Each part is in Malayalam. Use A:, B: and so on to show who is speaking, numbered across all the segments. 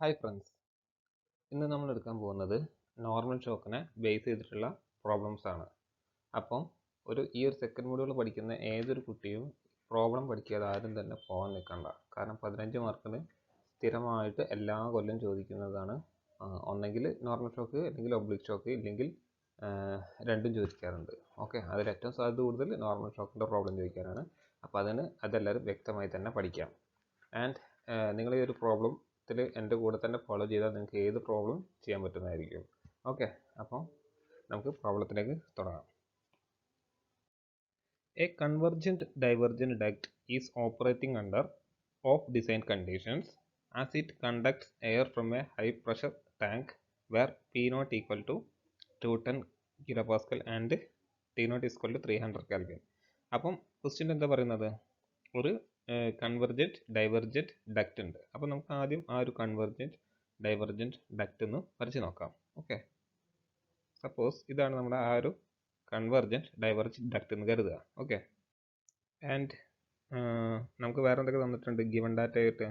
A: ഹായ് ഫ്രണ്ട്സ്, ഇന്ന് നമ്മൾ എടുക്കാൻ പോകുന്നത് നോർമൽ ഷോക്കിനെ ബേസ് ചെയ്തിട്ടുള്ള പ്രോബ്ലംസ് ആണ്. അപ്പം ഈ ഒരു സെക്കൻഡ് മൊഡ്യൂൾ പഠിക്കുന്ന ഏതൊരു കുട്ടിയും പ്രോബ്ലം പഠിക്കാതെ ആരും തന്നെ പോകാൻ നിൽക്കണ്ട. കാരണം 15 മാർക്കിന് സ്ഥിരമായിട്ട് എല്ലാ കൊല്ലം ചോദിക്കുന്നതാണ്. ഒന്നെങ്കിൽ നോർമൽ ഷോക്ക്, അല്ലെങ്കിൽ ഒബ്ലിക് ഷോക്ക്, ഇല്ലെങ്കിൽ രണ്ടും ചോദിക്കാറുണ്ട്. ഓക്കെ, അതിൽ ഏറ്റവും സാധ്യത കൂടുതൽ നോർമൽ ഷോക്കിൻ്റെ പ്രോബ്ലം ചോദിക്കാനാണ്. അപ്പോൾ അതെല്ലാവരും വ്യക്തമായി തന്നെ പഠിക്കാം. ആൻഡ് നിങ്ങൾ ഈ ഒരു പ്രോബ്ലം എൻ്റെ കൂടെ തന്നെ ഫോളോ ചെയ്താൽ നിങ്ങൾക്ക് ഏത് പ്രോബ്ലം ചെയ്യാൻ പറ്റുന്നതായിരിക്കും. ഓക്കെ, അപ്പം നമുക്ക് പ്രോബ്ലത്തിലേക്ക് തുടങ്ങാം. A convergent divergent duct is operating under off design conditions as it conducts air from a high pressure tank where P0 equal to 210 kPa and T0 equal to 300 Kelvin. അപ്പം ക്വസ്റ്റ്യൻ എന്താ പറയുന്നത്? ഒരു കൺവെർജന്റ് ഡൈവർജന്റ് ഡക്റ്റ് ഉണ്ട്. അപ്പോൾ നമുക്ക് ആദ്യം ആ ഒരു കൺവെർജന്റ് ഡൈവർജന്റ് ഡക്റ്റ് ഒന്ന് വരച്ച് നോക്കാം. ഓക്കെ, സപ്പോസ് ഇതാണ് നമ്മുടെ ആ ഒരു കൺവെർജന്റ് ഡൈവർജന്റ് ഡക്റ്റ് എന്ന് കരുതുക. ഓക്കെ, ആൻഡ് നമുക്ക് വേറെ എന്തൊക്കെ തന്നിട്ടുണ്ട്? ഗിവൺ ഡാറ്റ ആയിട്ട്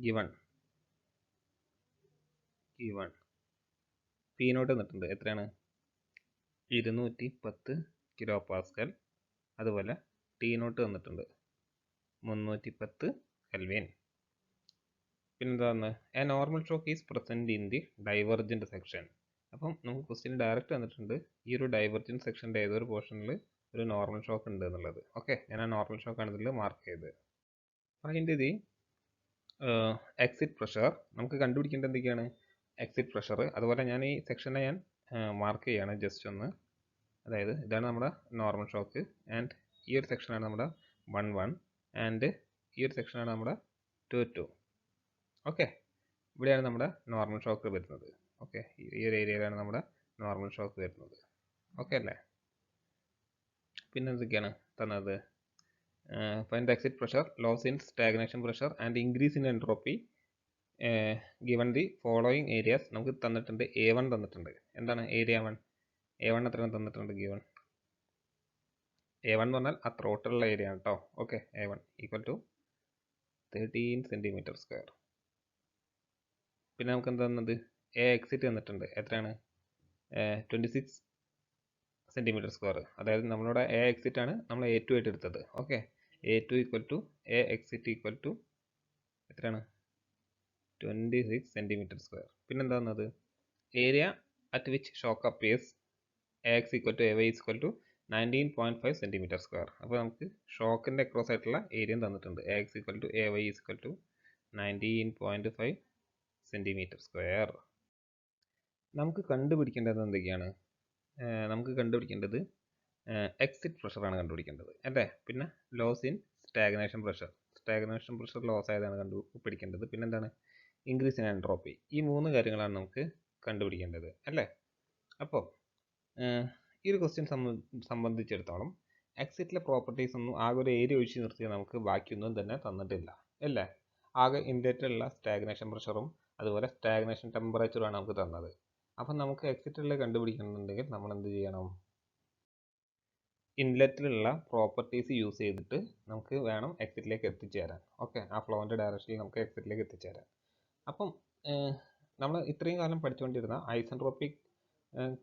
A: ഗിവൺ P0 തന്നിട്ടുണ്ട്. എത്രയാണ്? 210 kPa. അതുപോലെ T0 തന്നിട്ടുണ്ട് 310 Kelvin. പിന്നെന്താണ്? A normal shock is present in the divergent section. അപ്പം നമുക്ക് ക്വസ്റ്റ്യൻ ഡയറക്റ്റ് തന്നിട്ടുണ്ട് ഈ ഒരു ഡൈവർജൻറ്റ് സെക്ഷൻ്റെ ഏതൊരു പോർഷനിൽ ഒരു നോർമൽ ഷോക്ക് ഉണ്ട് എന്നുള്ളത്. ഓക്കെ, ഞാൻ ആ നോർമൽ ഷോക്കാണ് ഇതിൽ മാർക്ക് ചെയ്തത്. അതിൻ്റെ ദി എക്സിറ്റ് പ്രഷർ നമുക്ക് കണ്ടുപിടിക്കേണ്ടത് എന്തൊക്കെയാണ്? Exit pressure. അതുപോലെ ഞാൻ ഈ സെക്ഷനെ ഞാൻ മാർക്ക് ചെയ്യുകയാണ് ജസ്റ്റ് ഒന്ന്. അതായത് ഇതാണ് നമ്മുടെ നോർമൽ ഷോക്ക്, ആൻഡ് ഈ ഒരു സെക്ഷനാണ് നമ്മുടെ 1 ആൻഡ് ഈ ഒരു സെക്ഷനാണ് നമ്മുടെ 2. ഓക്കെ, ഇവിടെയാണ് നമ്മുടെ നോർമൽ ഷോക്ക് വരുന്നത്. ഓക്കെ, ഈ ഒരു ഏരിയയിലാണ് നമ്മുടെ നോർമൽ ഷോക്ക് വരുന്നത്. ഓക്കെ അല്ലേ? പിന്നെ എന്തൊക്കെയാണ് തന്നത്? Find the exit pressure, loss in stagnation pressure and increase in entropy given the following areas. നമുക്ക് തന്നിട്ടുണ്ട് A1 തന്നിട്ടുണ്ട്. എന്താണ് ഏരിയ 1? A1 എത്രയാണ് തന്നിട്ടുണ്ട്? ഗിവൺ A1 എന്ന് പറഞ്ഞാൽ ആ ത്രോട്ടിലുള്ള ഏരിയ ആണ് കേട്ടോ. Okay, A1 equal to 13 cm². പിന്നെ നമുക്ക് എന്താ തന്നത്? എ എക്സിറ്റ് തന്നിട്ടുണ്ട്. എത്രയാണ്? 26 cm². അതായത് നമ്മളുടെ എ എക്സിറ്റ് ആണ് നമ്മൾ A2 ആയിട്ട് എടുത്തത്. Okay, A2 equal to A exit equal to എത്രയാണ്? 26 cm². പിന്നെന്താ തന്നത്? Area at which shock appears AX equal to AY equal to 19.5 cm². അപ്പോൾ നമുക്ക് ഷോക്കിൻ്റെ അക്രോസ് ആയിട്ടുള്ള ഏരിയയും തന്നിട്ടുണ്ട്. AX equal to AY equal to 19.5 cm². നമുക്ക് കണ്ടുപിടിക്കേണ്ടത് എന്തൊക്കെയാണ്? നമുക്ക് കണ്ടുപിടിക്കേണ്ടത് എക്സിറ്റ് പ്രഷറാണ് കണ്ടുപിടിക്കേണ്ടത് അല്ലേ? പിന്നെ loss in stagnation pressure loss ആയതാണ് കണ്ടുപിടിക്കേണ്ടത്. പിന്നെന്താണ്? Increase in entropy. ഈ 3 കാര്യങ്ങളാണ് നമുക്ക് കണ്ടുപിടിക്കേണ്ടത് അല്ലേ? അപ്പോൾ ഈ ഒരു ക്വസ്റ്റ്യൻ സംബന്ധിച്ചിടത്തോളം എക്സിറ്റിലെ പ്രോപ്പർട്ടീസ് ഒന്നും ആകെ ഒരു ഏരിയ ഒഴിച്ച് നിർത്തിയാൽ നമുക്ക് ബാക്കിയൊന്നും തന്നെ തന്നിട്ടില്ല അല്ലേ? ആകെ ഇൻലെറ്റിലുള്ള സ്റ്റാഗ്നേഷൻ പ്രഷറും അതുപോലെ സ്റ്റാഗ്നേഷൻ ടെമ്പറേച്ചറുമാണ് നമുക്ക് തന്നത്. അപ്പം നമുക്ക് എക്സിറ്റിൽ കണ്ടുപിടിക്കണമെന്നുണ്ടെങ്കിൽ നമ്മൾ എന്ത് ചെയ്യണം? ഇൻലെറ്റിലുള്ള പ്രോപ്പർട്ടീസ് യൂസ് ചെയ്തിട്ട് നമുക്ക് വേണം എക്സിറ്റിലേക്ക് എത്തിച്ചേരാൻ. ഓക്കെ, ആ ഫ്ലോൻ്റെ ഡയറക്ഷനിൽ നമുക്ക് എക്സിറ്റിലേക്ക് എത്തിച്ചേരാൻ. അപ്പം നമ്മൾ ഇത്രയും കാലം പഠിച്ചുകൊണ്ടിരുന്ന ഐസെൻട്രോപിക്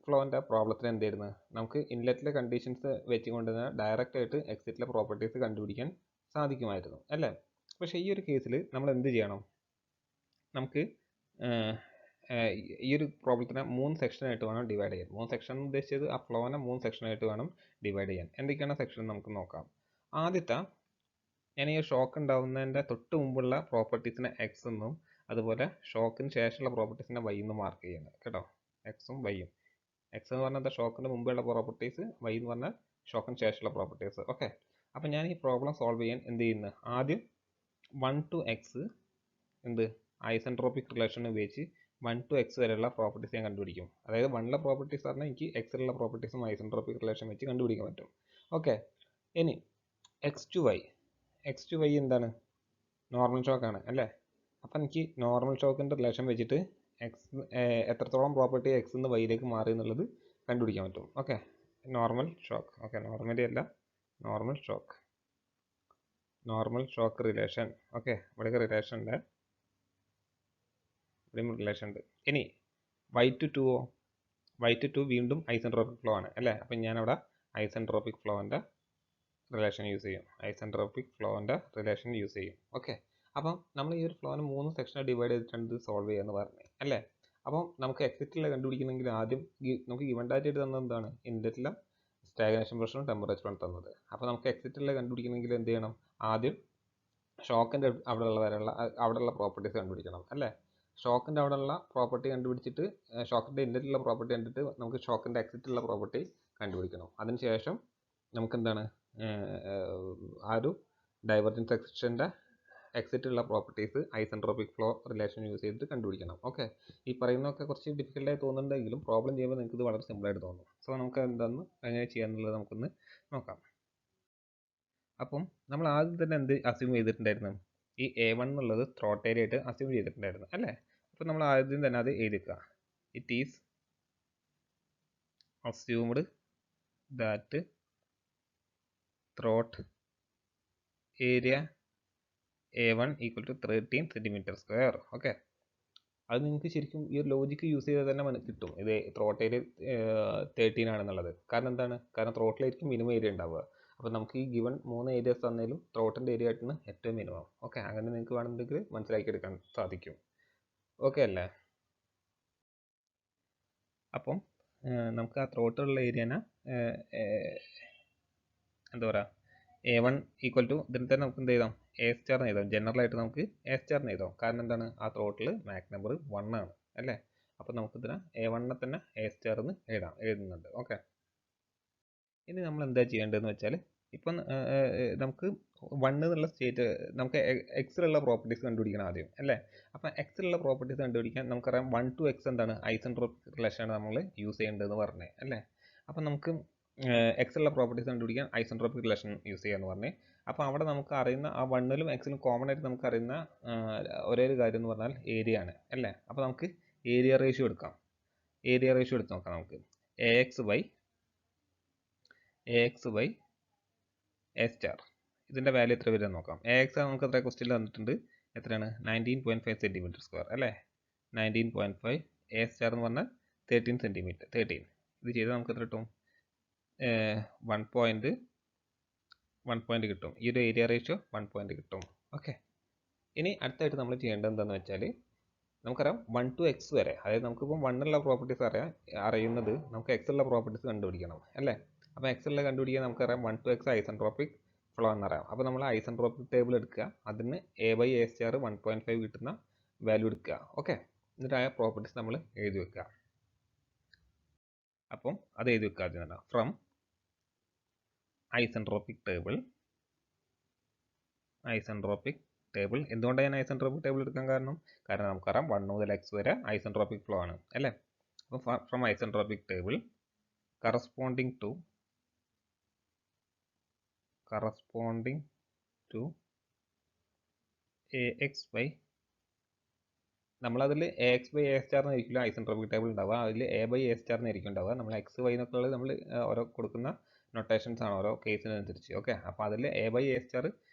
A: ഫ്ലോൻ്റെ പ്രോബ്ലത്തിന് എന്തായിരുന്നു? നമുക്ക് ഇൻലെറ്റിലെ കണ്ടീഷൻസ് വെച്ചുകൊണ്ട് തന്നെ ഡയറക്റ്റ് ആയിട്ട് എക്സിറ്റിലെ പ്രോപ്പർട്ടീസ് കണ്ടുപിടിക്കാൻ സാധിക്കുമായിരുന്നു അല്ലേ? പക്ഷേ ഈ ഒരു കേസിൽ നമ്മൾ എന്ത് ചെയ്യണം? നമുക്ക് ഈ ഒരു പ്രോബ്ലത്തിനെ 3 സെക്ഷനായിട്ട് വേണം ഡിവൈഡ് ചെയ്യാൻ. 3 സെക്ഷൻ ഉദ്ദേശിച്ചത് ആ ഫ്ലോനെ 3 സെക്ഷനായിട്ട് വേണം ഡിവൈഡ് ചെയ്യാൻ. എന്തൊക്കെയാണ് സെക്ഷൻ നമുക്ക് നോക്കാം. ആദ്യത്തെ, ഞാൻ ഈ ഷോക്ക് ഉണ്ടാവുന്നതിൻ്റെ തൊട്ട് മുമ്പുള്ള പ്രോപ്പർട്ടീസിനെ എക്സ് എന്നും അതുപോലെ ഷോക്കിന് ശേഷമുള്ള പ്രോപ്പർട്ടീസിനെ വൈ എന്നും മാർക്ക് ചെയ്യുന്നത് കേട്ടോ. എക്സും വൈയും. എക്സ് എന്ന് പറഞ്ഞാൽ ഷോക്കിന് മുമ്പുള്ള പ്രോപ്പർട്ടീസ്, വൈ എന്ന് പറഞ്ഞാൽ ഷോക്കിന് ശേഷമുള്ള പ്രോപ്പർട്ടീസ്. ഓക്കെ, അപ്പം ഞാൻ ഈ പ്രോബ്ലം സോൾവ് ചെയ്യാൻ എന്ത് ചെയ്യുന്നത്? ആദ്യം 1 to x എന്ത് ഐസെൻട്രോപിക് റിലേഷൻ ഉപയോഗിച്ച് 1 to x വരെയുള്ള പ്രോപ്പർട്ടീസ് ഞാൻ കണ്ടുപിടിക്കും. അതായത് 1ലെ പ്രോപ്പർട്ടീസ് പറഞ്ഞാൽ എനിക്ക് എക്സിലുള്ള പ്രോപ്പർട്ടീസും ഐസെൻട്രോപിക് റിലേഷൻ വെച്ച് കണ്ടുപിടിക്കാൻ പറ്റും. ഓക്കെ, ഇനി എക്സ് ടു വൈ എന്താണ്? നോർമൽ ഷോക്കാണ് അല്ലേ? അപ്പം എനിക്ക് നോർമൽ ഷോക്കിൻ്റെ റിലേഷൻ വെച്ചിട്ട് എത്രത്തോളം പ്രോപ്പർട്ടി എക്സ് നിന്ന് വൈയിലേക്ക് മാറി എന്നുള്ളത് കണ്ടുപിടിക്കാൻ പറ്റും. Okay, normal shock. Okay, normally അല്ല, നോർമൽ ഷോക്ക് റിലേഷൻ. ഓക്കെ, ഇവിടെ റിലേഷൻ ഉണ്ട്. ഇവിടെയും റിലേഷൻ ഉണ്ട്. ഇനി y2 y2 വീണ്ടും ഐസെൻട്രോപിക് ഫ്ലോ ആണ് അല്ലേ. അപ്പം ഞാനവിടെ ഐസെൻട്രോപിക് ഫ്ലോൻ്റെ റിലേഷൻ യൂസ് ചെയ്യും. ഐസെൻട്രോപിക് ഫ്ലോൻ്റെ റിലേഷൻ യൂസ് ചെയ്യും. ഓക്കെ, അപ്പം നമ്മൾ ഈ ഒരു ഫ്ലോനെ 3 സെക്ഷനായി ഡിവൈഡ് ചെയ്തിട്ടാണ് ഇത് സോൾവ് ചെയ്യുക എന്ന് പറഞ്ഞത് അല്ലേ. അപ്പം നമുക്ക് എക്സിറ്റിലെ കണ്ടുപിടിക്കണമെങ്കിൽ ആദ്യം നമുക്ക് ഗിവൺ ഡാറ്റ ആയിട്ട് തന്നത് എന്താണ്, ഇൻലെറ്റിലെ സ്റ്റാഗ്നേഷൻ പ്രഷറും ടെമ്പറേച്ചറും തന്നത്. അപ്പോൾ നമുക്ക് എക്സിറ്റിലെ കണ്ടുപിടിക്കണമെങ്കിൽ എന്ത് ചെയ്യണം, ആദ്യം ഷോക്കിൻ്റെ അവിടെയുള്ള പ്രോപ്പർട്ടീസ് കണ്ടുപിടിക്കണം അല്ലേ. ഷോക്കിൻ്റെ അവിടെയുള്ള പ്രോപ്പർട്ടി കണ്ടുപിടിച്ചിട്ട് ഷോക്കിൻ്റെ ഇൻലെറ്റിലുള്ള പ്രോപ്പർട്ടി കണ്ടിട്ട് നമുക്ക് ഷോക്കിൻ്റെ എക്സിറ്റിലുള്ള പ്രോപ്പർട്ടി കണ്ടുപിടിക്കണം. അതിനുശേഷം നമുക്ക് എന്താണ് ആ ഒരു ഡൈവർജൻസ് സെക്ഷൻ്റെ എക്സിറ്റുള്ള properties isentropic flow relation use ചെയ്തിട്ട് കണ്ടുപിടിക്കണം. ഓക്കെ, ഈ പറയുന്നതൊക്കെ കുറച്ച് ഡിഫിക്കൽട്ടായി തോന്നുന്നുണ്ടെങ്കിലും പ്രോബ്ലം ചെയ്യുമ്പോൾ നിങ്ങൾക്ക് ഇത് വളരെ സിമ്പിളായിട്ട് തോന്നും. സോ നമുക്ക് എന്താണെന്ന് എങ്ങനെ ചെയ്യാന്നുള്ളത് നമുക്കൊന്ന് നോക്കാം. അപ്പം നമ്മൾ ആദ്യം തന്നെ എന്ത് അസ്യൂം ചെയ്തിട്ടുണ്ടായിരുന്നു, ഈ A1 എന്നുള്ളത് ത്രോട്ട് ഏരിയ ആയിട്ട് അസ്യൂം ചെയ്തിട്ടുണ്ടായിരുന്നു അല്ലേ. അപ്പം നമ്മൾ ആദ്യം തന്നെ അത് എഴുതിക്കുക. It is assumed that throat area A1 equal to 13 cm². Okay, അത് നിങ്ങൾക്ക് ശരിക്കും ഈ ഒരു ലോജിക്ക് യൂസ് ചെയ്താൽ തന്നെ കിട്ടും ഇത് ത്രോട്ട് ഏരിയ 13 ആണെന്നുള്ളത്. കാരണം എന്താണ്, കാരണം ത്രോട്ടിലായിരിക്കും മിനിമം ഏരിയ ഉണ്ടാവുക. അപ്പോൾ നമുക്ക് ഈ ഗിവൺ 3 ഏരിയസ് തന്നാലും ത്രോട്ടിൻ്റെ ഏരിയ ആയിട്ടാണ് ഏറ്റവും മിനിമം. ഓക്കെ, അങ്ങനെ നിങ്ങൾക്ക് വേണമെങ്കിൽ മനസ്സിലാക്കി എടുക്കാൻ സാധിക്കും. ഓക്കെ അല്ലേ. അപ്പം നമുക്ക് ആ ത്രോട്ടുള്ള ഏരിയനെ എന്താ പറയുക, A1 ഈക്വൽ ടു ഇതിൽ തന്നെ നമുക്ക് എന്ത് ചെയ്താം, A സ്റ്റാർ എന്ന് എഴുതാം. ജനറലായിട്ട് നമുക്ക് A സ്റ്റാർ എന്ന് എഴുതാം. കാരണം എന്താണ്, ആ ത്രോട്ടിൽ മാക് നമ്പർ 1 ആണ് അല്ലേ. അപ്പോൾ നമുക്കിതിനെ A1 തന്നെ A സ്റ്റാർ എന്ന് എഴുതുന്നുണ്ട്. ഓക്കെ, ഇനി നമ്മൾ എന്താ ചെയ്യേണ്ടതെന്ന് വെച്ചാൽ, ഇപ്പം നമുക്ക് 1 എന്നുള്ള സ്റ്റേറ്റ് നമുക്ക് എക്സിലുള്ള പ്രോപ്പർട്ടീസ് കണ്ടുപിടിക്കണം ആദ്യം അല്ലേ. അപ്പം എക്സിലുള്ള പ്രോപ്പർട്ടീസ് കണ്ടുപിടിക്കാൻ നമുക്കറിയാം 1 to x എന്താണ് ഐസെൻട്രോപിക് റിലേഷനാണ് നമ്മൾ യൂസ് ചെയ്യേണ്ടതെന്ന് പറഞ്ഞത് അല്ലേ. അപ്പം നമുക്ക് എക്സിലുള്ള പ്രോപ്പർട്ടീസ് കണ്ടുപിടിക്കാൻ ഐസെൻട്രോപിക് റിലേഷൻ യൂസ് ചെയ്യാന്ന് പറഞ്ഞേ. അപ്പോൾ അവിടെ നമുക്ക് അറിയുന്ന ആ 1ലും എക്സിലും കോമൺ ആയിട്ട് നമുക്ക് അറിയുന്ന ഒരേ ഒരു കാര്യം എന്ന് പറഞ്ഞാൽ ഏരിയ ആണ് അല്ലേ. അപ്പോൾ നമുക്ക് ഏരിയ റേഷ്യോ എടുക്കാം. ഏരിയ റേഷ്യോ എടുത്ത് നോക്കാം. നമുക്ക് AX by A സ്റ്റാർ ഇതിൻ്റെ വാല്യൂ എത്ര വരെ നോക്കാം. AX നമുക്ക് എത്ര ക്വസ്റ്റ്യനിൽ തന്നിട്ടുണ്ട്, എത്രയാണ് 19.5 cm² അല്ലേ. 19.5 A സ്റ്റാർ എന്ന് പറഞ്ഞാൽ 13 cm. 13 ഇത് ചെയ്താൽ നമുക്ക് എത്ര കിട്ടും, 1 പോയിന്റ് കിട്ടും. ഈ ഒരു ഏരിയ റേഷ്യോ 1 പോയിന്റ് കിട്ടും. ഓക്കെ, ഇനി അടുത്തായിട്ട് നമ്മൾ ചെയ്യേണ്ടത് എന്താണെന്ന് വെച്ചാൽ, നമുക്കറിയാം 1 to x വരെ, അതായത് നമുക്കിപ്പം 1 പ്രോപ്പർട്ടീസ് അറിയുന്നത് നമുക്ക് x ഉള്ള പ്രോപ്പർട്ടീസ് കണ്ടുപിടിക്കണം അല്ലേ. അപ്പോൾ x ഉള്ള കണ്ടുപിടിക്കാൻ നമുക്കറിയാം 1 to x ഐസെൻട്രോപിക് ഫ്ലോ എന്നറിയാം. അപ്പോൾ നമ്മൾ ഐസെൻട്രോപിക് ടേബിൾ എടുക്കുക, അതിന് A/A സ്റ്റാർ 1.5 കിട്ടുന്ന വാല്യൂ എടുക്കുക. ഓക്കെ, എന്നിട്ട് ആ പ്രോപ്പർട്ടീസ് നമ്മൾ എഴുതി വെക്കുക. അപ്പം അത് എഴുതി വെക്കുക ആദ്യം തന്നെ. ഫ്രം ഐസെൻട്രോപിക് ടേബിൾ എന്തുകൊണ്ടാണ് ഞാൻ ഐസെൻട്രോപിക് ടേബിൾ എടുക്കാൻ കാരണം നമുക്കറിയാം 1 മുതൽ x വരെ ഐസെൻട്രോപിക് ഫ്ലോ ആണ് അല്ലേ. അപ്പോൾ from isentropic table corresponding to AX by നമ്മളതിൽ AX by A സ്റ്റാർ എന്നായിരിക്കില്ല ഐസെൻട്രോപിക് ടേബിൾ ഉണ്ടാവുക, അതിൽ A/A സ്റ്റാർ എന്നായിരിക്കും ഉണ്ടാവുക. നമ്മൾ x y എന്നൊക്കെ ഉള്ളത് നമ്മൾ ഓരോ കൊടുക്കുന്ന നൊട്ടേഷൻസ് ആണ് ഓരോ കേസിനനുസരിച്ച്. ഓക്കെ, അപ്പോൾ അതിൽ A/A സ്റ്റാർ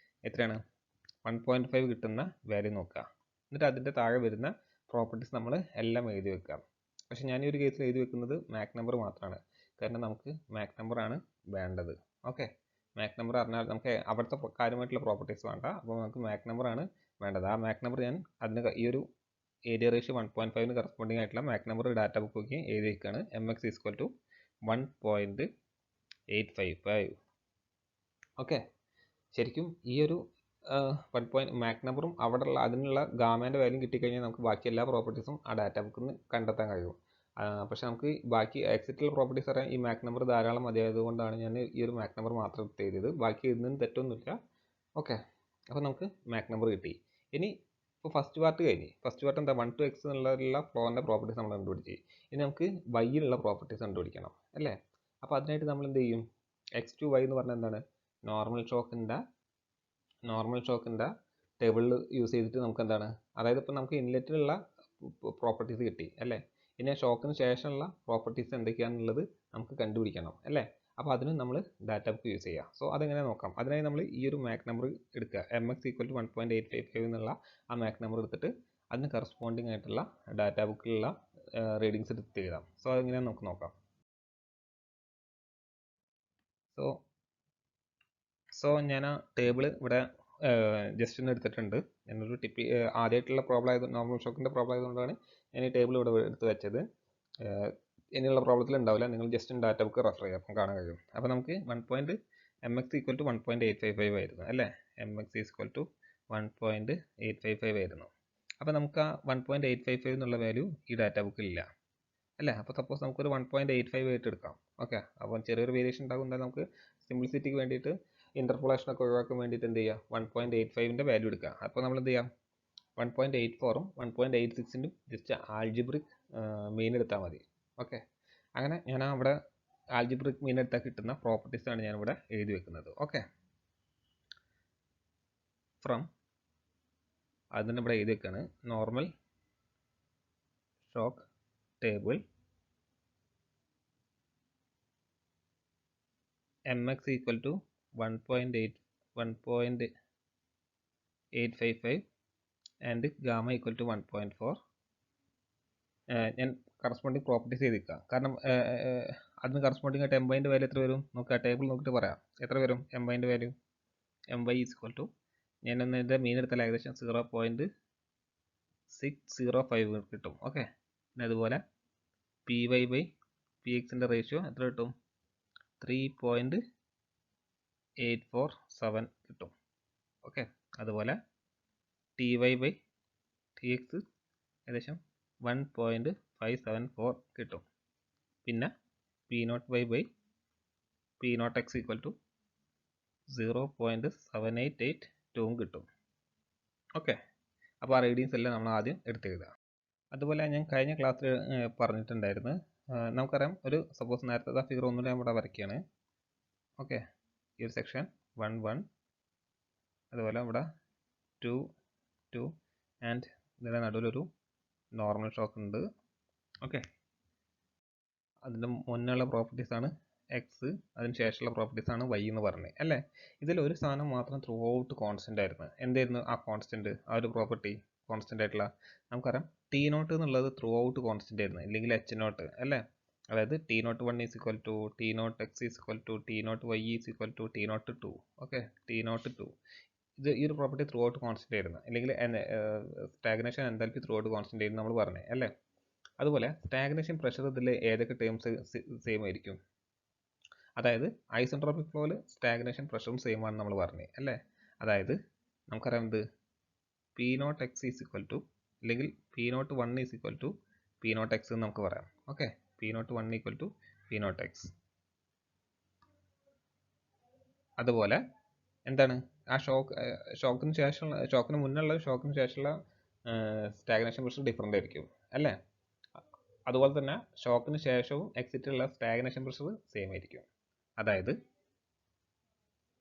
A: എത്രയാണ് 1.5 കിട്ടുന്ന വാല്യൂ നോക്കുക. എന്നിട്ട് അതിൻ്റെ താഴെ വരുന്ന പ്രോപ്പർട്ടീസ് നമ്മൾ എല്ലാം എഴുതി വെക്കാം. പക്ഷേ ഞാൻ ഈ ഒരു കേസിൽ എഴുതി വെക്കുന്നത് മാക് നമ്പർ മാത്രമാണ്. കാരണം നമുക്ക് മാക് നമ്പർ ആണ് വേണ്ടത്. ഓക്കെ, മാക് നമ്പർ പറഞ്ഞാൽ നമുക്ക് അവിടുത്തെ കാര്യമായിട്ടുള്ള പ്രോപ്പർട്ടീസ് വേണ്ട. അപ്പോൾ നമുക്ക് മാക് നമ്പർ ആണ് വേണ്ടത്. ആ മാക് നമ്പർ ഞാൻ അതിന് ഈ ഒരു ഏരിയ റേഷ്യോ 1.5 കറസ്പോണ്ടിങ് ആയിട്ടുള്ള മാക് നമ്പർ ഡാറ്റ ബുക്ക് നോക്കി എഴുതി വെക്കുകയാണ്. MX equal to 1.855. ഓക്കെ, ശരിക്കും ഈ ഒരു 1 മാക് നമ്പറും അവിടെയുള്ള അതിനുള്ള ഗാമേൻ്റെ വാല്യൂ കിട്ടിക്കഴിഞ്ഞാൽ നമുക്ക് ബാക്കി എല്ലാ പ്രോപ്പർട്ടീസും ആ ഡാറ്റ ബുക്കിൽ നിന്ന് കണ്ടെത്താൻ കഴിയും. പക്ഷേ നമുക്ക് ബാക്കി എക്സിറ്റുള്ള പ്രോപ്പർട്ടീസ് അറിയാൻ ഈ മാക് നമ്പർ ധാരാളം മതിയായതുകൊണ്ടാണ് ഞാൻ ഈ ഒരു മാക് നമ്പർ മാത്രം എഴുതിയത്. ബാക്കി ഇതിനും തെറ്റൊന്നുമില്ല. ഓക്കെ, അപ്പോൾ നമുക്ക് മാക് നമ്പർ കിട്ടി. ഇനി ഇപ്പോൾ ഫസ്റ്റ് പാർട്ട് കഴിഞ്ഞ്, ഫസ്റ്റ് പാർട്ട് എന്താ 1 to x എന്നുള്ള ഫ്ലോറിൻ്റെ പ്രോപ്പർട്ടീസ് നമ്മൾ കണ്ടുപിടിച്ച്. ഇനി നമുക്ക് വൈയിലുള്ള പ്രോപ്പർട്ടീസ് കണ്ടുപിടിക്കണം അല്ലേ. അപ്പോൾ അതിനായിട്ട് നമ്മൾ എന്ത് ചെയ്യും, x to y എന്ന് പറഞ്ഞാൽ എന്താണ്, നോർമൽ ഷോക്കിൻ്റെ ടേബിളിൽ യൂസ് ചെയ്തിട്ട് നമുക്ക് എന്താണ്, അതായത് ഇപ്പോൾ നമുക്ക് ഇൻലെറ്റിലുള്ള പ്രോപ്പർട്ടീസ് കിട്ടി അല്ലേ. ഇനി ഷോക്കിന് ശേഷമുള്ള പ്രോപ്പർട്ടീസ് എന്തൊക്കെയാണെന്നുള്ളത് നമുക്ക് കണ്ടുപിടിക്കണം അല്ലേ. അപ്പോൾ അതിന് നമ്മൾ ഡാറ്റ ബുക്ക് യൂസ് ചെയ്യുക. സോ അതെങ്ങനെ നോക്കാം. അതിനായി നമ്മൾ ഈ ഒരു മാക് നമ്പർ എടുക്കുക. MX ഈക്വൽ ടു 1.855 എന്നുള്ള ആ മാക് നമ്പർ എടുത്തിട്ട് അതിന് കറസ്പോണ്ടിങ് ആയിട്ടുള്ള ഡാറ്റ ബുക്കിലുള്ള റീഡിങ്സ് എടുത്ത് എഴുതാം. സോ അതെങ്ങനെയാണെന്ന് നമുക്ക് നോക്കാം. സോ ഞാൻ ആ ടേബിൾ ഇവിടെ ജസ്റ്റ് ഒന്ന് എടുത്തിട്ടുണ്ട്. ഞാനൊരു ആദ്യമായിട്ടുള്ള പ്രോബ്ലം ആയത്, നോർമൽ ഷോക്കിൻ്റെ പ്രോബ്ലം ആയതുകൊണ്ടാണ് ഞാൻ ഈ ടേബിൾ ഇവിടെ എടുത്ത് വെച്ചത്. ഇനിയുള്ള പ്രോബ്ലത്തിൽ ഉണ്ടാവില്ല, നിങ്ങൾ ജസ്റ്റ് ഡാറ്റ ബുക്ക് റെഫർ ചെയ്യുക, അപ്പം കാണാൻ കഴിയും. അപ്പോൾ നമുക്ക് mx ഈക്വൽ ടു 1.855 ആയിരുന്നു അല്ലേ. mx ഈക്വൽ ടു 1.855 ആയിരുന്നു. അപ്പോൾ നമുക്ക് ആ 1.855 എന്നുള്ള വാല്യൂ ഈ ഡാറ്റ ബുക്കിൽ ഇല്ല അല്ലേ. അപ്പോൾ സപ്പോസ് നമുക്കൊരു 1.85 ആയിട്ട് എടുക്കാം. ഓക്കെ, അപ്പോൾ ചെറിയൊരു വേരിയേഷൻ ഉണ്ടാകുമ്പോൾ നമുക്ക് സിംപ്ലിസിറ്റിക്ക് വേണ്ടിയിട്ട് ഇൻ്റർപോളേഷൻ ഒക്കെ ഒഴിവാക്കാൻ വേണ്ടിയിട്ട് എന്ത് ചെയ്യുക, 1.85ൻ്റെ വാല്യൂ എടുക്കുക. അപ്പോൾ നമ്മൾ എന്ത് ചെയ്യാം, 1.84ഉം 1.86ൻ്റെ ജസ്റ്റ് ആൽജിബ്രിക് മീൻ എടുത്താൽ മതി. ഓക്കെ, അങ്ങനെ ഞാൻ അവിടെ ആൽജിബ്രിക് മീൻ എടുത്താൽ കിട്ടുന്ന പ്രോപ്പർട്ടീസാണ് ഞാനിവിടെ എഴുതി വെക്കുന്നത്. ഓക്കെ, ഫ്രം അതിന് ഇവിടെ എഴുതി വെക്കുകയാണ്, normal shock table mx equal to 1.855 and gamma equal to 1.4. ഞാൻ കറസ്പോണ്ടിങ് പ്രോപ്പർട്ടീസ് ചെയ്തിരിക്കുക, കാരണം അതിന് കറസ്പോണ്ടിങ് ആയിട്ട് എംബൈൻ്റെ വാല്യൂ എത്ര വരും നോക്കുക. ടേബിൾ നോക്കിയിട്ട് പറയാം എത്ര വരും എംബൈൻ്റെ വാല്യൂ. my ഈക്വൽ ടു ഞാൻ ഇതിൻ്റെ മീൻ എടുത്താൽ ഏകദേശം 0.605 കിട്ടും. ഓക്കെ, പിന്നെ അതുപോലെ py/pxൻ്റെ റേഷ്യോ എത്ര കിട്ടും, 3.847 കിട്ടും. ഓക്കെ, അതുപോലെ ty/tx ഏകദേശം 1.574 കിട്ടും. പിന്നെ p0/p0x ഈക്വൽ ടു 0.7882 കിട്ടും. ഓക്കെ, അപ്പോൾ ആ റീഡിങ്സ് എല്ലാം നമ്മൾ ആദ്യം എടുത്തെഴുതുക. അതുപോലെ ഞാൻ കഴിഞ്ഞ ക്ലാസ്സിൽ പറഞ്ഞിട്ടുണ്ടായിരുന്നു, നമുക്കറിയാം ഒരു സപ്പോസ് നേരത്തെ ഫിഗർ ഒന്നുകൂടെ ഞാൻ ഇവിടെ വരയ്ക്കുകയാണ്. ഓക്കെ, ഈ ഒരു സെക്ഷൻ 1 1, അതുപോലെ ഇവിടെ 2 2 ആൻഡ് ഇതിൻ്റെ നടുവിലൊരു നോർമൽ ഷോക്ക് ഉണ്ട്. ഓക്കെ, അതിൻ്റെ മുന്നുള്ള പ്രോപ്പർട്ടീസാണ് എക്സ്, അതിന് ശേഷമുള്ള പ്രോപ്പർട്ടീസാണ് വൈ എന്ന് പറഞ്ഞത് അല്ലേ. ഇതിലൊരു സാധനം മാത്രം ത്രൂ ഔട്ട് കോൺസ്റ്റൻ്റ് ആയിരുന്നു. എന്തായിരുന്നു ആ കോൺസ്റ്റൻറ്റ്, ആ ഒരു പ്രോപ്പർട്ടി കോൺസ്റ്റൻ്റ് ആയിട്ടുള്ള, നമുക്കറിയാം T0 എന്നുള്ളത് ത്രൂ ഔട്ട് കോൺസ്റ്റൻ്റ് ആയിരുന്നു, ഇല്ലെങ്കിൽ H0 അല്ലേ. അതായത് T01 is equal to T0x is equal to T0y is equal to T02. Okay, T02 ഇത് ഈ ഒരു പ്രോപ്പർട്ടി ത്രൂ ഔട്ട് കോൺസ്റ്റൻ്റ് ആയിരുന്നു, അല്ലെങ്കിൽ stagnation enthalpy through out constant ആയിരുന്നു നമ്മൾ പറഞ്ഞത് അല്ലേ. അതുപോലെ സ്റ്റാഗ്നേഷൻ പ്രഷർ ഇതിൽ ഏതൊക്കെ ടേംസ് സെയിം ആയിരിക്കും, അതായത് ഐസെൻട്രോപിക് ഫ്ലോയിൽ സ്റ്റാഗ്നേഷൻ പ്രഷറും സെയിം ആണെന്ന് നമ്മൾ പറഞ്ഞത് അല്ലേ. അതായത് നമുക്കറിയാം ഇത് P0x ഈസ് ഈക്വൽ ടു, അല്ലെങ്കിൽ P01 is equal to P0x എന്ന് നമുക്ക് പറയാം. Okay, P01 equal to P0x. അതുപോലെ എന്താണ് ആ ഷോക്കിന് ശേഷമുള്ള, ഷോക്കിന് മുന്നുള്ള ഷോക്കിന് ശേഷമുള്ള സ്റ്റാഗ്നേഷൻ പ്രഷർ ഡിഫറൻ്റ് ആയിരിക്കും അല്ലേ. അതുപോലെ തന്നെ ഷോക്കിന് ശേഷവും എക്സിറ്റുള്ള സ്റ്റാഗ്നേഷൻ പ്രഷർ സെയിം ആയിരിക്കും. അതായത്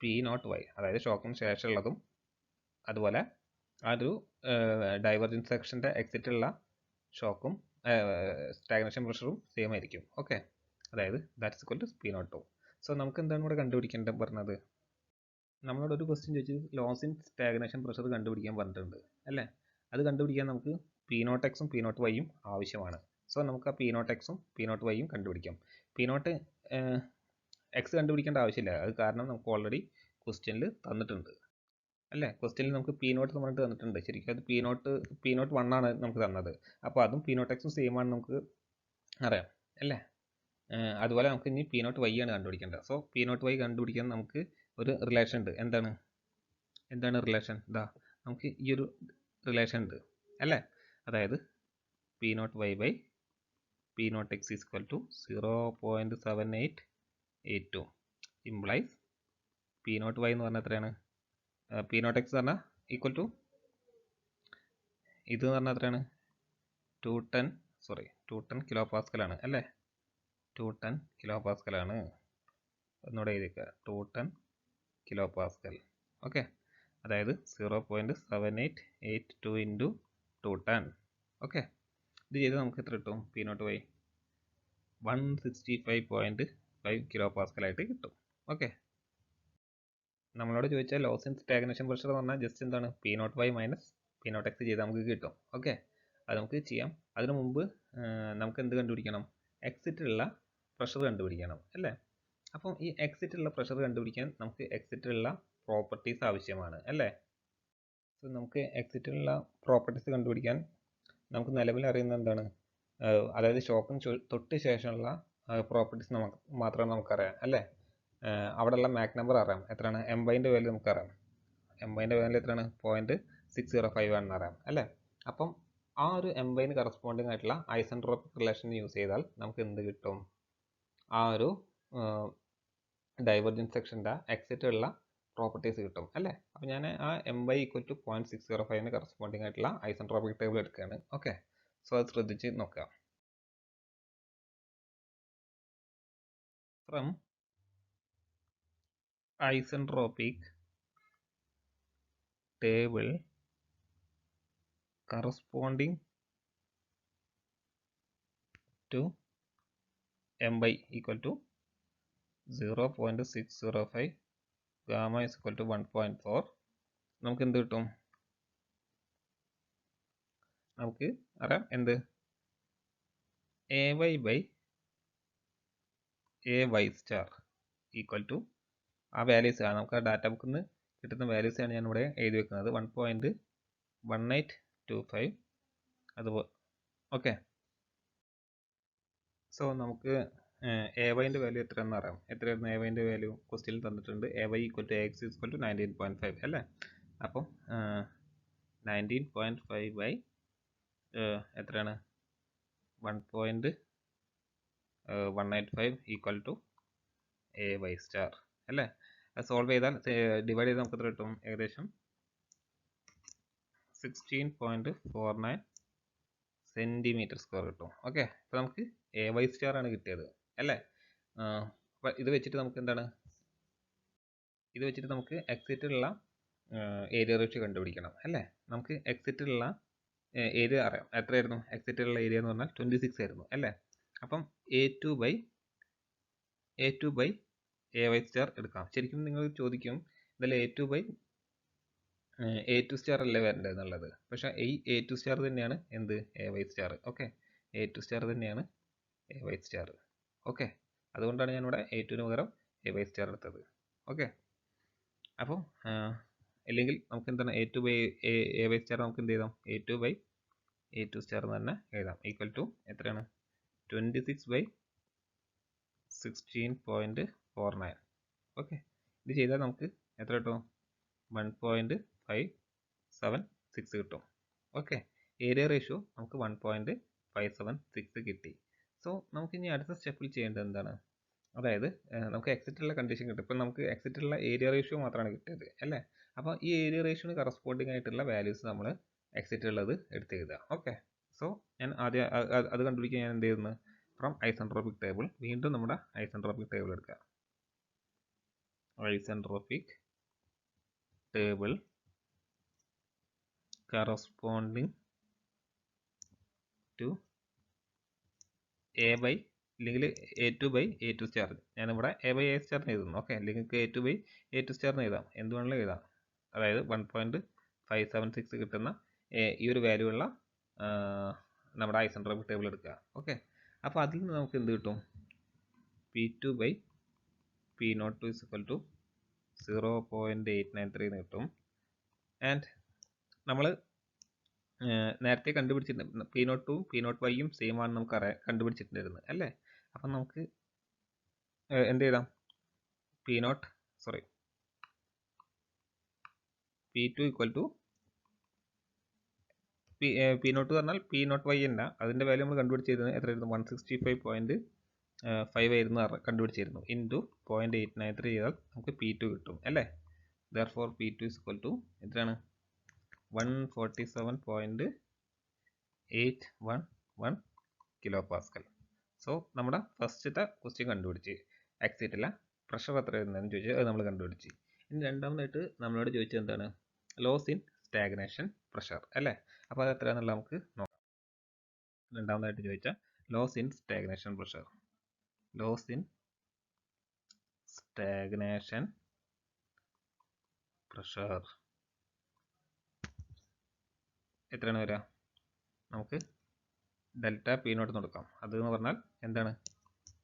A: P0y, അതായത് ഷോക്കിന് ശേഷമുള്ളതും അതുപോലെ ആ ഒരു ഡൈവർജൻസ് സെക്ഷൻ്റെ എക്സിറ്റുള്ള ഷോക്കും സ്റ്റാഗ്നേഷൻ പ്രഷറും സെയിം ആയിരിക്കും. ഓക്കെ, അതായത് that's equal to P02. So നമുക്ക് എന്താണ് ഇവിടെ കണ്ടുപിടിക്കേണ്ടത് പറഞ്ഞത്, നമ്മളോട് ഒരു ക്വസ്റ്റ്യൻ ചോദിച്ചു ലോസ് ഇൻ സ്റ്റാഗ്നേഷൻ പ്രഷർ കണ്ടുപിടിക്കാൻ പറഞ്ഞിട്ടുണ്ട് അല്ലേ. അത് കണ്ടുപിടിക്കാൻ നമുക്ക് P0xും P0yയും ആവശ്യമാണ്. സോ നമുക്ക് ആ P0xും P0yയും കണ്ടുപിടിക്കാം. P0x കണ്ടുപിടിക്കേണ്ട ആവശ്യമില്ല, അത് കാരണം നമുക്ക് ഓൾറെഡി ക്വസ്റ്റ്യനിൽ തന്നിട്ടുണ്ട് അല്ലേ. ക്വസ്റ്റ്യനിൽ നമുക്ക് P0 എന്ന് പറഞ്ഞിട്ട് തന്നിട്ടുണ്ട്. ശരിക്കും അത് P01 ആണ് നമുക്ക് തന്നത്. അപ്പോൾ അതും P0xും സെയിം ആണ് നമുക്ക് അറിയാം അല്ലേ. അതുപോലെ നമുക്ക് ഇനി P0y ആണ് കണ്ടുപിടിക്കേണ്ടത്. സോ P0y കണ്ടുപിടിക്കാൻ നമുക്ക് ഒരു റിലേഷൻ ഉണ്ട്. എന്താണ് റിലേഷൻ, ഇതാ നമുക്ക് ഈ ഒരു റിലേഷൻ ഉണ്ട് അല്ലേ. അതായത് P0y P0x is equal to 0.7882 implies P0y എന്ന് പറഞ്ഞാൽ എത്രയാണ്, P0x എന്ന് പറഞ്ഞാൽ ഈക്വൽ ടു ഇത് എന്ന് പറഞ്ഞാൽ എത്രയാണ് 210 കിലോ പാസ്കലാണ് അല്ലേ. 210 കിലോ പാസ്കലാണ്, ഒന്നുകൂടെ എഴുതിക്കുക 210 കിലോ പാസ്കൽ. ഓക്കെ, അതായത് 0.7882 ഇൻറ്റു 210. ഓക്കെ, ഇത് ചെയ്ത് നമുക്ക് എത്ര കിട്ടും, P0y 165.5 കിലോ പാസ്കലായിട്ട് കിട്ടും. ഓക്കെ, നമ്മളോട് ചോദിച്ചാൽ ലോസ് ഇൻ സ്റ്റാഗ്നേഷൻ പ്രഷർ എന്ന് പറഞ്ഞാൽ ജസ്റ്റ് എന്താണ് P0y minus P naught X ചെയ്താൽ നമുക്ക് കിട്ടും. ഓക്കെ, അത് നമുക്ക് ചെയ്യാം. അതിനു മുമ്പ് നമുക്ക് എന്ത് കണ്ടുപിടിക്കണം? എക്സിറ്റിലുള്ള പ്രഷർ കണ്ടുപിടിക്കണം അല്ലേ? അപ്പം ഈ എക്സിറ്റിലുള്ള പ്രഷർ കണ്ടുപിടിക്കാൻ നമുക്ക് എക്സിറ്റിലുള്ള പ്രോപ്പർട്ടീസ് ആവശ്യമാണ് അല്ലേ? സോ നമുക്ക് എക്സിറ്റിലുള്ള പ്രോപ്പർട്ടീസ് കണ്ടുപിടിക്കാൻ നമുക്ക് നിലവിൽ അറിയുന്ന എന്താണ്? അതായത് ഷോക്കിന് തൊട്ട് ശേഷമുള്ള പ്രോപ്പർട്ടീസ് മാത്രമേ നമുക്കറിയാം അല്ലേ? അവിടെയുള്ള മാക് നമ്പർ അറിയാം. എത്രയാണ്? എംബൈൻ്റെ വാല്യൂ നമുക്കറിയാം. എംബൈൻ്റെ വാല്യൂ എത്രയാണ്? 0.605 ആണെന്ന് അറിയാം അല്ലേ? അപ്പം ആ ഒരു എംബൈന് കറസ്പോണ്ടിങ് ആയിട്ടുള്ള ഐസെൻട്രോപിക് റിലേഷൻ യൂസ് ചെയ്താൽ നമുക്ക് എന്ത് കിട്ടും? ആ ഒരു ഡൈവർജൻസ് സെക്ഷൻ്റെ എക്സിറ്റ് ഉള്ള പ്രോപ്പർട്ടീസ് കിട്ടും അല്ലേ? അപ്പോൾ ഞാൻ ആ എംബൈ ഈക്വൽ ടു 0.605 കറസ്പോണ്ടിങ് ആയിട്ടുള്ള ഐസെൻട്രോപിക് ടേബിൾ എടുക്കുകയാണ്. ഓക്കെ, സോ അത് ശ്രദ്ധിച്ച് നോക്കാം. From isentropic table corresponding to m by equal to 0.605 gamma is equal to 1.4 നമുക്ക് എന്ത് കിട്ടും? നമുക്ക് അറിയാം എന്ത്? ay by ay star equal to ആ വാല്യൂസ് ആണ് നമുക്ക് ആ ഡാറ്റ ബുക്കിൽ നിന്ന് കിട്ടുന്ന വാല്യൂസ് ആണ് ഞാൻ ഇവിടെ എഴുതി വെക്കുന്നത്. 1.1825 അതുപോലെ. ഓക്കെ, സോ നമുക്ക് എ വൈൻ്റെ വാല്യൂ എത്രയാണെന്ന് അറിയാം. എത്രയായിരുന്നു എ വൈൻ്റെ വാല്യൂ? ക്വസ്റ്റ്യനിൽ തന്നിട്ടുണ്ട് A Y equal to X equal to 19.5 അല്ലേ? അപ്പം 19.5 ബൈ എത്രയാണ്? 1.185 equal to A Y star അല്ലേ? അത് സോൾവ് ചെയ്താൽ ഡിവൈഡ് ചെയ്താൽ നമുക്ക് എത്ര കിട്ടും? ഏകദേശം 16.49 സെൻറ്റിമീറ്റർ സ്ക്വയർ കിട്ടും. ഓക്കെ, അപ്പോൾ നമുക്ക് എ വൈ സ്റ്റാർ ആണ് കിട്ടിയത് അല്ലേ? അപ്പോൾ ഇത് വെച്ചിട്ട് നമുക്ക് എന്താണ്? ഇത് വെച്ചിട്ട് നമുക്ക് എക്സിറ്റിലുള്ള ഏരിയ റേഷ്യോ കണ്ടുപിടിക്കണം അല്ലേ? നമുക്ക് എക്സിറ്റിലുള്ള ഏരിയ അറിയാം. എത്രയായിരുന്നു എക്സിറ്റിലുള്ള ഏരിയ എന്ന് പറഞ്ഞാൽ? 26 ആയിരുന്നു അല്ലേ? അപ്പം A2 by A Y star എടുക്കാം. ശരിക്കും നിങ്ങൾ ചോദിക്കും ഇതിൽ A2 സ്റ്റാർ അല്ലേ വരേണ്ടത് എന്നുള്ളത്. പക്ഷേ ഈ A2 സ്റ്റാർ തന്നെയാണ് എന്ത്? A Y star. Okay, A2 star തന്നെയാണ് എ വൈ സ്റ്റാർ. ഓക്കെ, അതുകൊണ്ടാണ് ഞാനിവിടെ A2ന് പകരം എ വൈ സ്റ്റാർ എടുത്തത്. ഓക്കെ, അപ്പോൾ അല്ലെങ്കിൽ നമുക്ക് എന്താണ്? A2 by A Y star നമുക്ക് എന്ത് ചെയ്താം? A2 ബൈ A2 സ്റ്റാർ എന്ന് തന്നെ എഴുതാം. ഈക്വൽ ടു എത്രയാണ്? 26 ബൈ 16.49. ഓക്കെ, ഇത് ചെയ്താൽ നമുക്ക് എത്ര കിട്ടും? 1.576 കിട്ടും. ഓക്കെ, ഏരിയ റേഷ്യോ നമുക്ക് 1.576 കിട്ടി. സോ നമുക്ക് ഇനി അടുത്ത സ്റ്റെപ്പിൽ ചെയ്യേണ്ടത് എന്താണ്? അതായത് നമുക്ക് എക്സിറ്റുള്ള കണ്ടീഷൻ കിട്ടും. ഇപ്പം നമുക്ക് എക്സിറ്റുള്ള ഏരിയ റേഷ്യോ മാത്രമാണ് കിട്ടിയത് അല്ലേ? അപ്പോൾ ഈ ഏരിയ റേഷ്യോന് കറസ്പോണ്ടിങ് ആയിട്ടുള്ള വാല്യൂസ് നമ്മൾ എക്സിറ്റുള്ളത് എടുത്ത് എഴുതുക. ഓക്കെ, സോ ഞാൻ ആദ്യം അത് കണ്ടുപിടിക്കാൻ ഞാൻ എന്ത് ചെയ്യുന്നു? ഫ്രം ഐസെൻട്രോപിക് ടേബിൾ, വീണ്ടും നമ്മുടെ ഐസെൻട്രോപിക് ടേബിൾ എടുക്കുക. Isentropic table corresponding to A by അല്ലെങ്കിൽ A2 ബൈ A2 സ്റ്റാർ. ഞാനിവിടെ A ബൈ A സ്റ്റാറിന് എഴുതുന്നു. ഓക്കെ, അല്ലെങ്കിൽ A2 ബൈ A2 സ്റ്റാറിന് എഴുതാം, എന്ത് വേണമെങ്കിലും എഴുതാം. അതായത് 1.576 കിട്ടുന്ന ഈ ഒരു വാല്യൂ ഉള്ള നമ്മുടെ ഐസെൻട്രോപിക് ടേബിൾ എടുക്കുക. ഓക്കെ, അപ്പോൾ അതിൽ നിന്ന് നമുക്ക് എന്ത് കിട്ടും? P2 by P02 is equal to 0.893 എന്ന് കിട്ടും. ആൻഡ് നമ്മൾ നേരത്തെ കണ്ടുപിടിച്ചിട്ടുണ്ട് P02 P0Yയും സെയിം ആണ് നമുക്ക് കണ്ടുപിടിച്ചിട്ടുണ്ടായിരുന്നു അല്ലേ? അപ്പം നമുക്ക് എന്ത് ചെയ്താം? P2 ഈക്വൽ ടു P02 പറഞ്ഞാൽ P0Y അല്ല, അതിൻ്റെ വാല്യൂ നമ്മൾ കണ്ടുപിടിച്ചിരുന്നത് എത്രയായിരുന്നു? 165.5 ആയിരുന്നു കണ്ടുപിടിച്ചിരുന്നു. ഇൻറ്റു 0.893 ചെയ്താൽ നമുക്ക് P2 കിട്ടും അല്ലേ? therefore P2 is equal to എത്രയാണ്? 147.811 കിലോ പാസ്കൽ. സോ നമ്മുടെ ഫസ്റ്റത്തെ ക്വസ്റ്റ്യൻ കണ്ടുപിടിച്ച് എക്സിറ്റിലെ പ്രഷർ എത്ര വരുന്നതെന്ന് ചോദിച്ചാൽ അത് നമ്മൾ കണ്ടുപിടിച്ച്. ഇനി രണ്ടാമതായിട്ട് നമ്മളോട് ചോദിച്ചത് എന്താണ്? ലോസ് ഇൻ സ്റ്റാഗ്നേഷൻ പ്രഷർ അല്ലേ? അപ്പോൾ അത് എത്രയാണെന്നുള്ള നമുക്ക് നോക്കാം. രണ്ടാമതായിട്ട് ചോദിച്ചാൽ loss in stagnation pressure. Loss in stagnation pressure എത്രയാണ് വരിക? നമുക്ക് ഡെൽറ്റ പി നോട്ട് എന്ന് കൊടുക്കാം. അത് എന്ന് പറഞ്ഞാൽ എന്താണ്?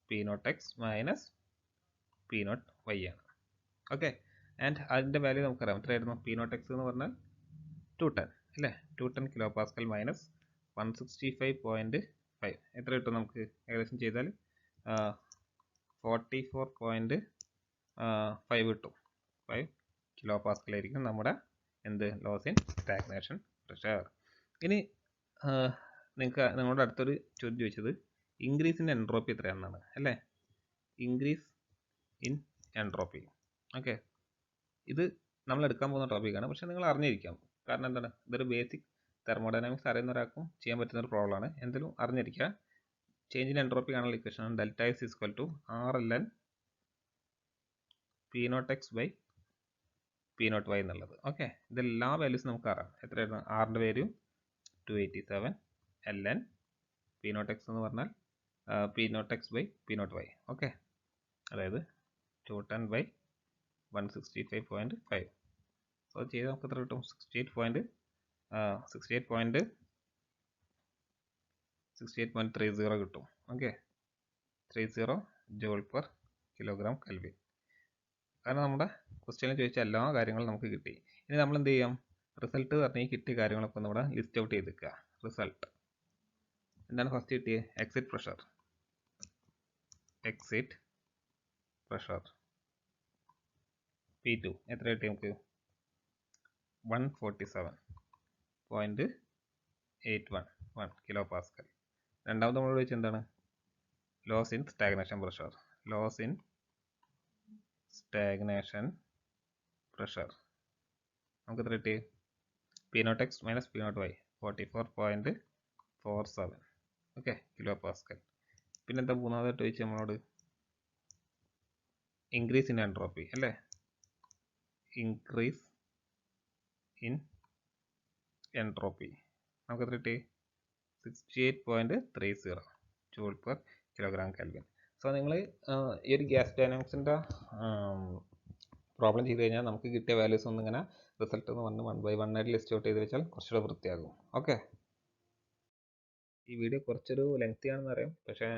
A: P naught X minus P naught Y ആണ്. ഓക്കെ, ആൻഡ് അതിൻ്റെ വാല്യൂ നമുക്കറിയാം. എത്രയായിരുന്നു? പി നോട്ട് എക്സ് എന്ന് പറഞ്ഞാൽ 210 അല്ലേ? 210 കിലോ പാസ്കൽ മൈനസ് 165.5 എത്ര കിട്ടും നമുക്ക്? ഏകദേശം ചെയ്താൽ 44.5 കിട്ടും. 5 കിലോ പാസ്കലായിരിക്കും നമ്മുടെ എന്ത്? Loss in stagnation pressure. ഇനി നിങ്ങളുടെ അടുത്തൊരു ചോദ്യം ചോദിച്ചത് ഇൻക്രീസ് ഇൻ എൻട്രോപ്പി എത്രയാണെന്നാണ് അല്ലേ? Increase in entropy. ഓക്കെ, ഇത് നമ്മൾ എടുക്കാൻ പോകുന്ന ടോപ്പിക്കാണ്, പക്ഷെ നിങ്ങൾ അറിഞ്ഞിരിക്കാം. കാരണം എന്താണ്? ഇതൊരു ബേസിക് തെർമോഡൈനാമിക്സ് അറിയുന്ന ഒരാൾക്കും ചെയ്യാൻ പറ്റുന്ന ഒരു പ്രോബ്ലമാണ്. എന്തെങ്കിലും അറിഞ്ഞിരിക്കുക. ചേഞ്ച് ഇൻ എൻട്രോപ്പി കാണുന്ന equation delta S equal to R L N P naught X by P naught Y എന്നുള്ളത്. ഓക്കെ, ഇതെല്ലാ വാല്യൂസും നമുക്ക് അറിയാം. എത്രയായിരുന്നു? ആറിൻ്റെ value 287, L N P naught X എന്ന് പറഞ്ഞാൽ P naught X by P naught Y. Okay, അതായത് 210 ബൈ 165.5. സോ ചെയ്ത് നമുക്ക് എത്ര കിട്ടും? 68.30 കിട്ടും. Okay, 30 joule per kilogram kelvin. കാരണം നമ്മുടെ ക്വസ്റ്റ്യനിൽ ചോദിച്ച എല്ലാ കാര്യങ്ങളും നമുക്ക് കിട്ടി. ഇനി നമ്മൾ എന്ത് ചെയ്യാം? റിസൾട്ട് പറഞ്ഞ് ഈ കിട്ടിയ കാര്യങ്ങളൊക്കെ ഒന്ന് ഇവിടെ ലിസ്റ്റ് ഔട്ട് ചെയ്തിരിക്കുക. റിസൾട്ട് എന്താണ് ഫസ്റ്റ് കിട്ടിയത്? എക്സിറ്റ് പ്രഷർ P2 എത്ര കിട്ടി നമുക്ക്? 147.811 കിലോ പാസ്കൽ. രണ്ടാമത് നമ്മൾ ചോദിച്ചത് എന്താണ്? Loss in stagnation pressure. നമുക്ക് എത്ര കിട്ടി? P naught X minus P naught Y 44.47 okay kilo pascal. പിന്നെന്താ മൂന്നാമതായിട്ട് ചോദിച്ചത് നമ്മളോട്? ഇൻക്രീസ് ഇൻ എൻട്രോപ്പി അല്ലേ? ഇൻക്രീസ് ഇൻ എൻട്രോപ്പി നമുക്ക് എത്ര കിട്ടി? 68.30 joule per kilogram kelvin. So നിങ്ങൾ ഈ ഒരു ഗ്യാസ് ഡൈനാമിക്സിൻ്റെ പ്രോബ്ലം ചെയ്ത് കഴിഞ്ഞാൽ നമുക്ക് കിട്ടിയ വാല്യൂസ് ഒന്നും ഇങ്ങനെ റിസൾട്ട് എന്ന് പറഞ്ഞ് 1 by 1 ആയിട്ട് ലിസ്റ്റ് ഔട്ട് ചെയ്ത് വെച്ചാൽ കുറച്ചുകൂടെ വൃത്തിയാകും. ഓക്കെ, ഈ വീഡിയോ കുറച്ചൊരു ലെങ്തി ആണെന്ന് അറിയാം, പക്ഷേ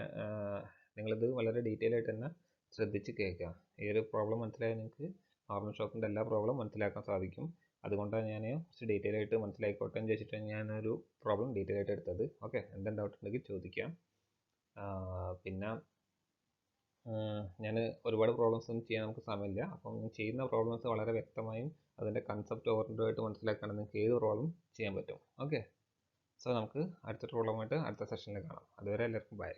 A: നിങ്ങളിത് വളരെ ഡീറ്റെയിൽ ആയിട്ട് തന്നെ ശ്രദ്ധിച്ച് കേൾക്കുക. ഈ ഒരു പ്രോബ്ലം മനസ്സിലായാൽ നിങ്ങൾക്ക് നോർമൽ ഷോക്കിൻ്റെ എല്ലാ പ്രോബ്ലം മനസ്സിലാക്കാൻ സാധിക്കും. അതുകൊണ്ടാണ് ഞാൻ കുറച്ച് ഡീറ്റെയിൽ ആയിട്ട് മനസ്സിലായിക്കോട്ടെ എന്ന് വെച്ചിട്ടാണ് ഞാനൊരു പ്രോബ്ലം ഡീറ്റെയിൽ ആയിട്ട് എടുത്തത്. ഓക്കെ, എന്തെങ്കിലും ഡൗട്ട് ഉണ്ടെങ്കിൽ ചോദിക്കാം. പിന്നെ ഞാൻ ഒരുപാട് പ്രോബ്ലംസ് ഒന്നും ചെയ്യാൻ നമുക്ക് സമയമില്ല. അപ്പം ചെയ്യുന്ന പ്രോബ്ലംസ് വളരെ വ്യക്തമായും അതിൻ്റെ കൺസെപ്റ്റ് ഓറിയൻറ്റഡായിട്ട് മനസ്സിലാക്കുകയാണെങ്കിൽ നിങ്ങൾക്ക് ഏത് പ്രോബ്ലം ചെയ്യാൻ പറ്റും. ഓക്കെ, സോ നമുക്ക് അടുത്ത പ്രോബ്ലമായിട്ട് അടുത്ത സെഷനിൽ കാണാം. അതുവരെ എല്ലാവർക്കും ബൈ.